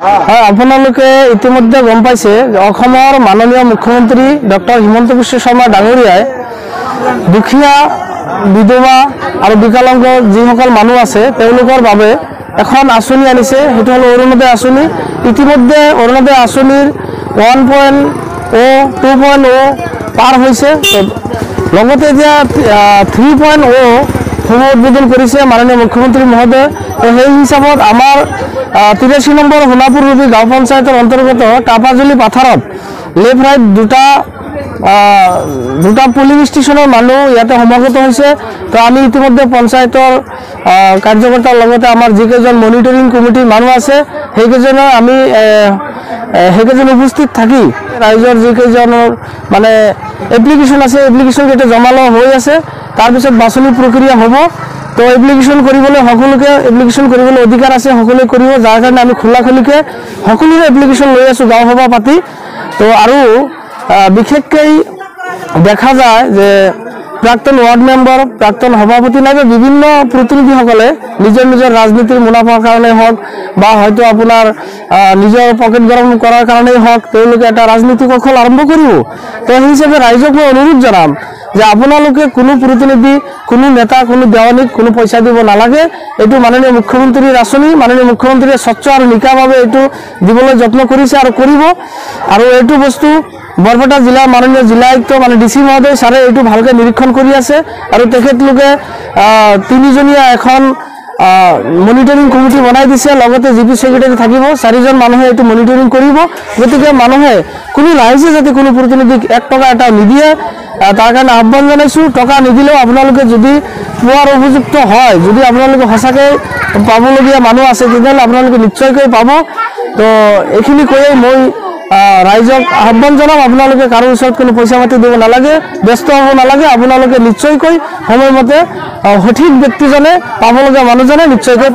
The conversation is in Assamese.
হয়, আপোনালোকে ইতিমধ্যে গম পাইছে যে অসমৰ মাননীয় মুখ্যমন্ত্ৰী ডক্টৰ হিমন্ত বিশ্ব শৰ্মা ডাঙৰীয়াই দুখীয়া বিধৱা আৰু বিকলাংগ যিসকল মানুহ আছে তেওঁলোকৰ বাবে এখন আঁচনি আনিছে, সেইটো হ'ল অৰুণোদয় আঁচনি। ইতিমধ্যে অৰুণোদয় আঁচনিৰ 1.0 2.0 পাৰ হৈছে, লগতে এতিয়া 3.0 শুভ উদ্বোধন কৰিছে মাননীয় মুখ্যমন্ত্ৰী মহোদয়। সেই হিচাপত আমাৰ 83 নম্বৰ সোণাপুৰ ৰূপী গাঁও পঞ্চায়তৰ অন্তৰ্গত টাপাজুলি পাথাৰত লেফ্ট ৰাইট দুটা পুলিং ষ্টেচনৰ মানুহ ইয়াতে সমাগত হৈছে। তো আমি ইতিমধ্যে পঞ্চায়তৰ কাৰ্যকৰ্তাৰ লগতে আমাৰ যিকেইজন মনিটৰিং কমিটিৰ মানুহ আছে সেইকেইজন উপস্থিত থাকি ৰাইজৰ যিকেইজনৰ মানে এপ্লিকেশ্যন আছে এপ্লিকেশ্যনকেইটা জমা লোৱা হৈ আছে। তাৰপিছত বাছনি প্ৰক্ৰিয়া হ'ব। তো এপ্লিকেশ্যন কৰিবলৈ সকলোকে এপ্লিকেশ্যন কৰিবলৈ অধিকাৰ আছে, সকলোৱে কৰিব, যাৰ কাৰণে আমি খোলাখুলিকৈ সকলোৰে এপ্লিকেশ্যন লৈ আছোঁ গাঁও সভা পাতি। তো আৰু বিশেষকৈ দেখা যায় যে প্ৰাক্তন ৱাৰ্ড মেম্বাৰ, প্ৰাক্তন সভাপতি নাইবা বিভিন্ন প্ৰতিনিধিসকলে নিজৰ নিজৰ ৰাজনীতিৰ মুনাফাৰ কাৰণেই হওক বা হয়তো আপোনাৰ নিজৰ পকেট গৰম কৰাৰ কাৰণেই হওক তেওঁলোকে এটা ৰাজনৈতিক কৌশল আৰম্ভ কৰিব। তো সেই হিচাপে ৰাইজক মই অনুৰোধ জনাম যে আপোনালোকে কোনো প্ৰতিনিধি, কোনো নেতা, কোনো দেৱানীক কোনো পইচা দিব নালাগে। এইটো মাননীয় মুখ্যমন্ত্ৰীৰ আঁচনি, মাননীয় মুখ্যমন্ত্ৰীয়ে স্বচ্ছ আৰু নিকাভাৱে এইটো দিবলৈ যত্ন কৰিছে আৰু কৰিব। আৰু এইটো বস্তু বৰপেটা জিলাৰ মাননীয় জিলা আয়ুক্ত মানে DC মহোদয় ছাৰে এইটো ভালকৈ নিৰীক্ষণ কৰি আছে আৰু তেখেতলোকে 3জনীয়া এখন মনিটৰিং কমিটি বনাই দিছে, লগতে GP ছেক্ৰেটাৰী থাকিব, 4জন মানুহে এইটো মনিটৰিং কৰিব। গতিকে মানুহে কোনো ৰাইজে যাতে কোনো প্ৰতিনিধিক 1 টকা এটা নিদিয়ে তাৰ কাৰণে আহ্বান জনাইছোঁ। টকা নিদিলেও আপোনালোকে যদি পোৱাৰ উপযুক্ত হয়, যদি আপোনালোকে সঁচাকৈ পাবলগীয়া মানুহ আছে তেতিয়াহ'লে আপোনালোকে নিশ্চয়কৈ পাব। তো এইখিনি কৈয়ে মই ৰাইজক আহ্বান জনাম, আপোনালোকে কাৰো ওচৰত কোনো পইচা পাতি দিব নালাগে, ব্যস্ত হ'ব নালাগে। আপোনালোকে নিশ্চয়কৈ সময়মতে সঠিক ব্যক্তিজনে পাবলগীয়া মানুহজনে নিশ্চয়কৈ